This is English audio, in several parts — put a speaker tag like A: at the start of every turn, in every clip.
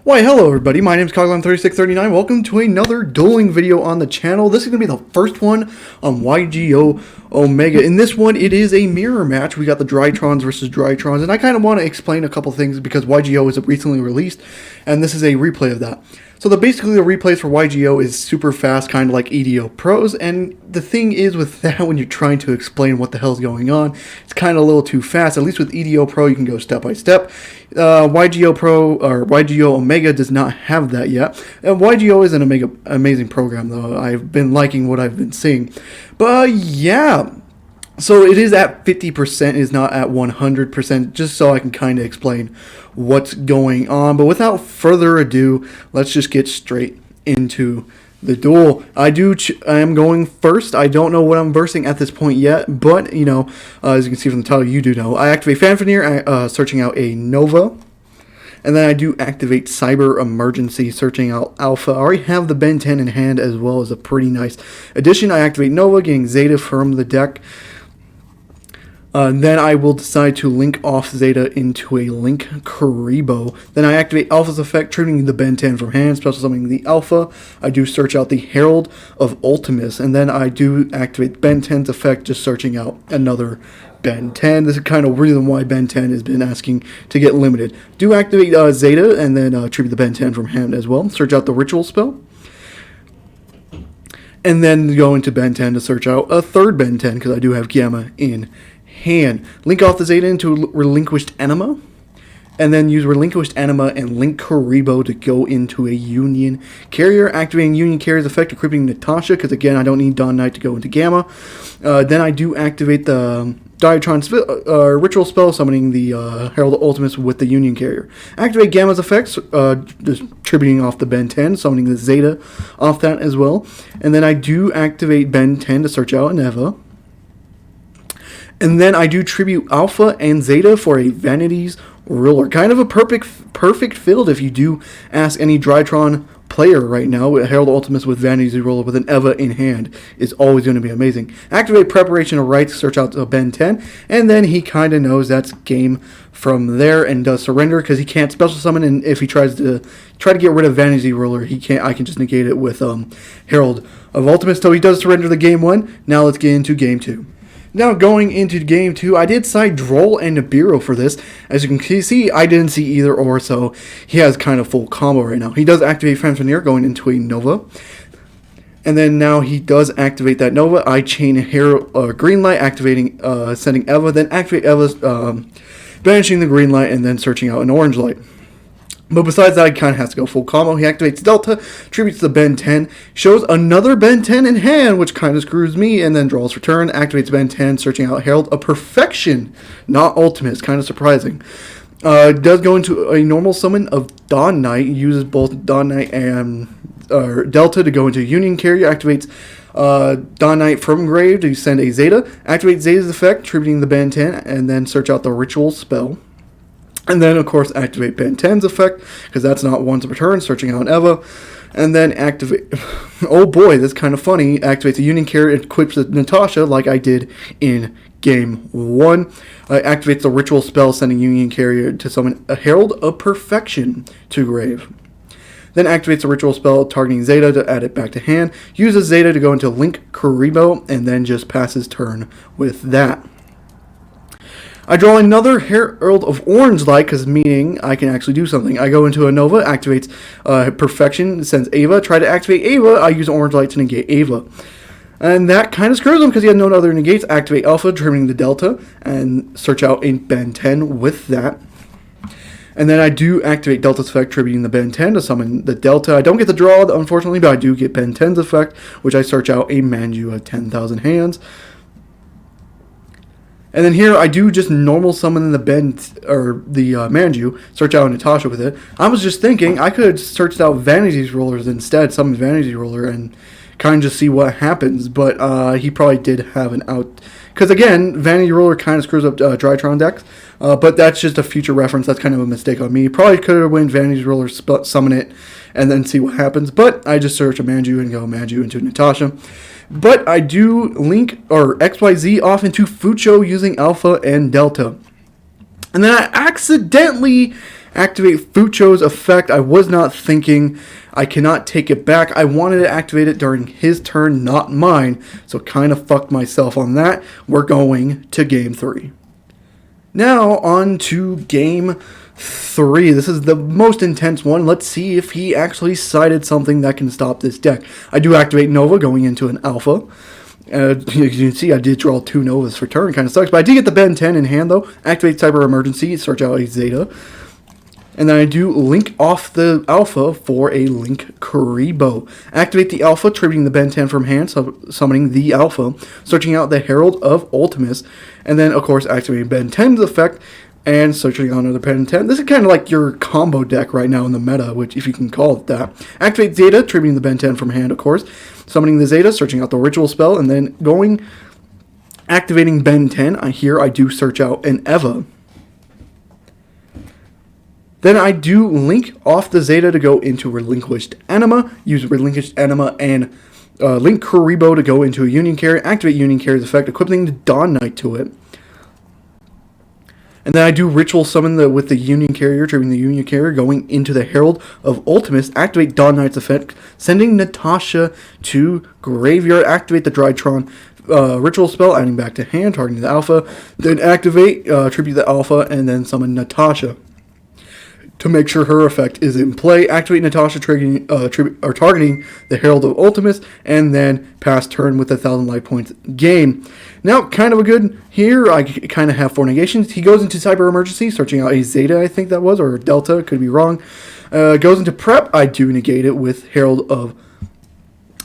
A: Why, hello everybody, my name is Coglam3639. Welcome to another dueling video on the channel. This is going to be the first one on YGO Omega. In this one, it is a mirror match. We got the Drytrons versus Drytrons, and I kind of want to explain a couple things because YGO is recently released, and this is a replay of that. So basically the replays for YGO is super fast, kind of like EDO Pros, and the thing is with that, when you're trying to explain what the hell's going on, it's kind of a little too fast. At least with EDO Pro, you can go step by step. YGO Pro, or YGO Omega does not have that yet. And YGO is an amazing program, though. I've been liking what I've been seeing. But yeah, so it is at 50%, is not at 100%, just so I can kind of explain what's going on. But without further ado, let's just get straight into the duel. I am going first. I don't know what I'm versing at this point yet, but, you know, as you can see from the title, you do know. I activate Fanfanier, searching out a Nova. And then I do activate Cyber Emergency, searching out Alpha. I already have the Ben 10 in hand, as well as a pretty nice addition. I activate Nova, getting Zeta from the deck. Then I will decide to link off Zeta into a Link Karibo. Then I activate Alpha's effect, triggering the Ben 10 from hand, special summoning the Alpha. I do search out the Herald of Ultimus, and then I do activate Ben 10's effect, just searching out another Ben 10. This is kind of reason why Ben 10 has been asking to get limited. Do activate Zeta, and then tribute the Ben 10 from hand as well. Search out the Ritual spell. And then go into Ben 10 to search out a third Ben 10, because I do have Gamma in hand. Link off the Zeta into Relinquished Anima, and then use Relinquished Anima and Link Karibo to go into a Union Carrier, activating Union Carrier's effect, equipping Natasha, because again, I don't need Dawn Knight to go into Gamma. Then I do activate the Drytron Ritual spell, summoning the Herald of Ultimus with the Union Carrier. Activate Gamma's effects, just tributing off the Ben 10, summoning the Zeta off that as well. And then I do activate Ben 10 to search out an Eva. And then I do tribute Alpha and Zeta for a Vanity's Ruler. Kind of a perfect field if you do ask any Drytron player right now. Herald Ultimus with Vanity's Ruler with an Eva in hand is always going to be amazing. Activate Preparation of Rites, search out Ben 10, and then he kind of knows that's game from there and does surrender because he can't special summon, and if he tries to get rid of Vanity's Ruler, he can't. I can just negate it with Herald of Ultimus. So he does surrender the game 1. Now let's get into game 2. Now going into game 2, I did side Droll and Nibiru for this. As you can see, I didn't see either or, so he has kind of full combo right now. He does activate Fanfanier going into a Nova. And then now he does activate that Nova. I chain Green Light, activating, sending Eva, then activate Eva's, banishing the Green Light, and then searching out an Orange Light. But besides that, he kind of has to go full combo. He activates Delta, tributes the Ben 10, shows another Ben 10 in hand, which kind of screws me, and then draws return, activates Ben 10, searching out Herald of Perfection, not Ultimate. It's kind of surprising. Does go into a normal summon of Dawn Knight, uses both Dawn Knight and Delta to go into Union Carrier, activates Dawn Knight from grave to send a Zeta, activates Zeta's effect, tributing the Ben 10, and then search out the Ritual spell. And then, of course, activate Ben 10's effect, because that's not once a return, searching out an Eva. And then activate... oh boy, that's kind of funny. Activates the Union Carrier and equips the Natasha, like I did in game 1. Activates the Ritual spell, sending Union Carrier to summon a Herald of Perfection to grave. Then activates the Ritual spell, targeting Zeta to add it back to hand. Uses Zeta to go into Link Karibo, and then just passes turn with that. I draw another Herald of Orange Light, because meaning I can actually do something. I go into a Nova, activates Perfection, sends Eva. Try to activate Eva, I use Orange Light to negate Eva. And that kind of screws him, because he had no other negates. Activate Alpha, trimming the Delta, and search out a Ben 10 with that. And then I do activate Delta's effect, tributing the Ben 10 to summon the Delta. I don't get the draw, unfortunately, but I do get Ben 10's effect, which I search out a Manju of 10,000 hands. And then here I do just normal summon the Manju, search out Natasha with it. I was just thinking I could have searched out Vanity's Rulers instead, summon Vanity's Ruler, and kind of just see what happens. But he probably did have an out. Because again, Vanity Ruler kind of screws up Drytron decks. But that's just a future reference. That's kind of a mistake on me. Probably could have went Vanity's Ruler, summon it, and then see what happens. But I just search a Manju and go Manju into Natasha. But I do link or XYZ off into Fucho using Alpha and Delta. And then I accidentally Activate Fucho's effect. I was not thinking. I cannot take it back. I wanted to activate it during his turn, not mine. So kind of fucked myself on that. We're going to game 3. Now on to game 3. This is the most intense one. Let's see if he actually cited something that can stop this deck. I do activate Nova going into an Alpha. As you can see, I did draw 2 Novas for turn. Kind of sucks. But I did get the Ben 10 in hand, though. Activate Cyber Emergency. Search out a Zeta. And then I do link off the Alpha for a Link Kuriboh. Activate the Alpha, tributing the Ben 10 from hand, summoning the Alpha, searching out the Herald of Ultimus, and then, of course, activating Ben 10's effect, and searching out another Ben 10. This is kind of like your combo deck right now in the meta, which, if you can call it that. Activate Zeta, tributing the Ben 10 from hand, of course, summoning the Zeta, searching out the Ritual spell, and then activating Ben 10. Here I do search out an Eva. Then I do link off the Zeta to go into Relinquished Anima, use Relinquished Anima and link Kuriboh to go into a Union Carrier, activate Union Carrier's effect, equipping the Dawn Knight to it. And then I do Ritual Summon with the Union Carrier, triggering the Union Carrier, going into the Herald of Ultimus, activate Dawn Knight's effect, sending Natasha to Graveyard, activate the Drytron Ritual spell, adding back to hand, targeting the Alpha, then activate, tribute the Alpha, and then summon Natasha. To make sure her effect is in play, activate Natasha, targeting the Herald of Ultimus, and then pass turn with 1,000 life points game. Now, kind of a good here. I kind of have 4 negations. He goes into Cyber Emergency, searching out a Zeta, I think that was, or Delta, could be wrong. Goes into Prep. I do negate it with Herald of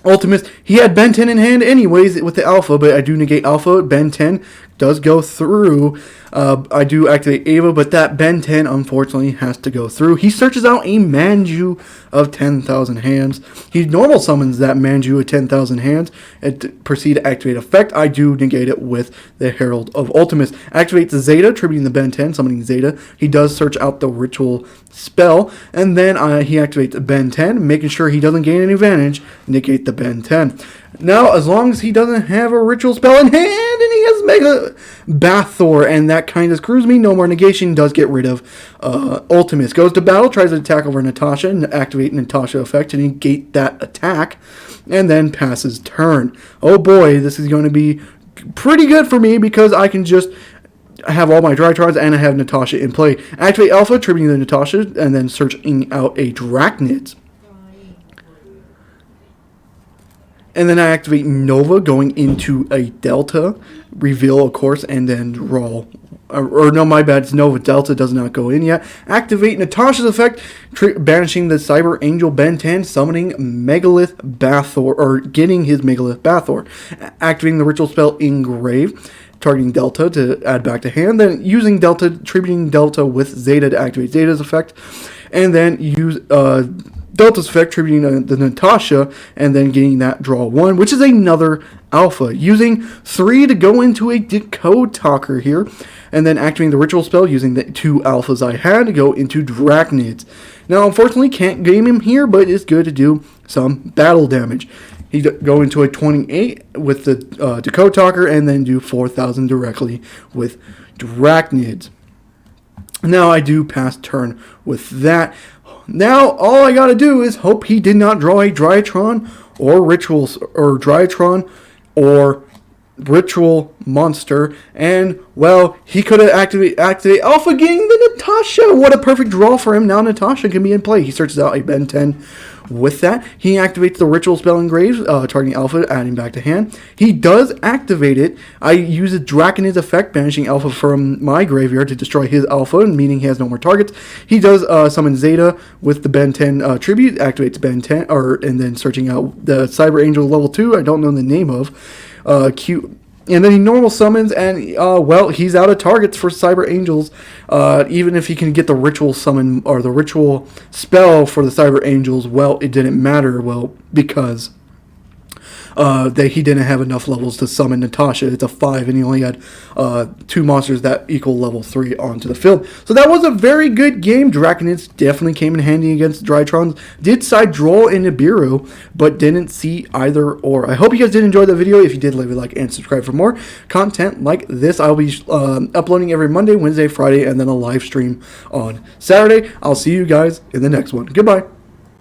A: Ultimus. He had Ben 10 in hand anyways with the Alpha, but I do negate Alpha. Ben 10 does go through. I do activate Ava, but that Ben 10 unfortunately has to go through. He searches out a Manju of 10,000 hands. He normal summons that Manju of 10,000 hands and proceed to activate effect. I do negate it with the Herald of Ultimus. Activates the Zeta, tributing the Ben 10, summoning Zeta. He does search out the Ritual spell, and then he activates Ben 10, making sure he doesn't gain any advantage, negate the Ben 10. Now, as long as he doesn't have a Ritual spell in hand, and he has Mega Bathor, and that kind of screws me, no more negation, does get rid of Ultimus. Goes to battle, tries to attack over Natasha, and activate Natasha effect to negate that attack, and then passes turn. Oh boy, this is going to be pretty good for me, because I can just have all my Drytrons, and I have Natasha in play. Activate Alpha, tributing the Natasha, and then searching out a Drachnid. And then I activate Nova, going into a Delta, reveal, of course, and then draw. Or no, my bad, it's Nova. Delta does not go in yet. Activate Natasha's effect, banishing the Cyber Angel Ben 10, summoning Megalith Bathor, or getting his Megalith Bathor. Activating the Ritual spell Engrave, targeting Delta to add back to hand. Then using Delta, tributing Delta with Zeta to activate Zeta's effect. And then use Delta's effect, tributing the Natasha, and then getting that draw 1, which is another Alpha. Using 3 to go into a Decode Talker here, and then activating the Ritual spell using the 2 Alphas I had to go into Drachnids. Now, unfortunately, can't game him here, but it's good to do some battle damage. He go into a 28 with the Decode Talker, and then do 4,000 directly with Drachnids. Now I do pass turn with that. Now all I gotta do is hope he did not draw a Drytron or Rituals or Drytron or Ritual monster, and well, he could have activate Alpha, getting the Natasha. What a perfect draw for him. Now Natasha can be in play. He searches out a Ben 10. With that, he activates the Ritual spell Engrave, targeting Alpha, adding back to hand. He does activate it. I use a Draconids effect, banishing Alpha from my graveyard to destroy his Alpha, meaning he has no more targets. He does summon Zeta with the Ben 10 tribute, activates Ben 10, and then searching out the Cyber Angel level 2, I don't know the name of. And then he normal summons, and well, he's out of targets for Cyber Angels. Even if he can get the Ritual summon or the Ritual spell for the Cyber Angels, well, it didn't matter. Well, because that he didn't have enough levels to summon Natasha. It's a 5, and he only had 2 monsters that equal level 3 onto the field. So that was a very good game. Draconids definitely came in handy against Drytrons. Did side draw in Nibiru, but didn't see either or. I hope you guys did enjoy the video. If you did, leave a like and subscribe for more content like this. I'll be uploading every Monday, Wednesday, Friday, and then a live stream on Saturday. I'll see you guys in the next one. Goodbye.